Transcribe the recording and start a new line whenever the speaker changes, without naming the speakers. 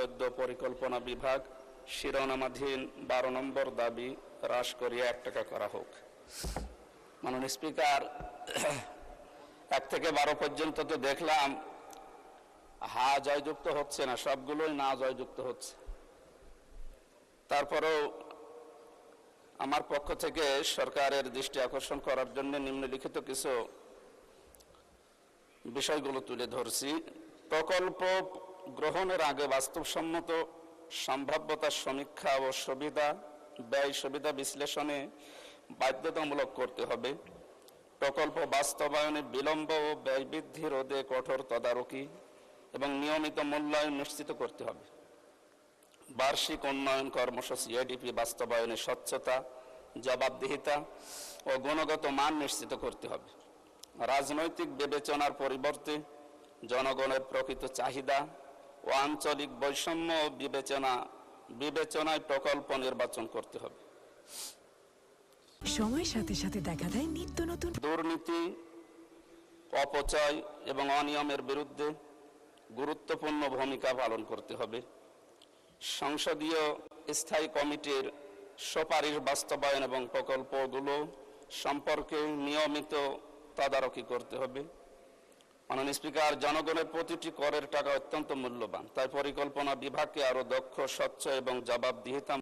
2014 পরিকল্পনা বিভাগ শিরোনামাধীন 12 নম্বর দাবি হ্রাস করিয়ে 1 টাকা করা হোক। মাননীয় স্পিকার, 1 থেকে 12 পর্যন্ত তো দেখলাম হা জয়যুক্ত হচ্ছে না, সবগুলোই না জয়যুক্ত হচ্ছে। তারপরেও আমার পক্ষ থেকে সরকারের দৃষ্টি আকর্ষণ করার জন্য নিম্নলিখিত কিছু বিষয়গুলো তুলে ধরছি। প্রকল্প গ্রহণের আগে বাস্তবসম্মত সম্ভাব্যতার সমীক্ষা ও সুবিধা ব্যয় সুবিধা বিশ্লেষণে বাধ্যতামূলক করতে হবে। প্রকল্প বাস্তবায়নে বিলম্ব ও ব্যয় বৃদ্ধি রোধে কঠোর তদারকি এবং নিয়মিত মূল্যায়ন নিশ্চিত করতে হবে। বার্ষিক উন্নয়ন কর্মসূচি এডিপি বাস্তবায়নে স্বচ্ছতা, জবাবদিহিতা ও গুণগত মান নিশ্চিত করতে হবে। রাজনৈতিক বিবেচনার পরিবর্তে জনগণের প্রকৃত চাহিদা ও আঞ্চলিক বৈষম্য বিবেচনায় প্রকল্প নির্বাচন করতে হবে।
সময়ের সাথে সাথে দেখা যায় নিত্য নতুন
দুর্নীতি, অপচয় এবং অনিয়মের বিরুদ্ধে গুরুত্বপূর্ণ ভূমিকা পালন করতে হবে। সংসদীয় স্থায়ী কমিটির সুপারিশ বাস্তবায়ন এবং প্রকল্পগুলো সম্পর্কে নিয়মিত তদারকি করতে হবে। মাননীয় স্পিকার, জনগণের প্রতিটি করের টাকা অত্যন্ত মূল্যবান, তাই পরিকল্পনা বিভাগকে আরো দক্ষ, স্বচ্ছ এবং জবাবদিহিতা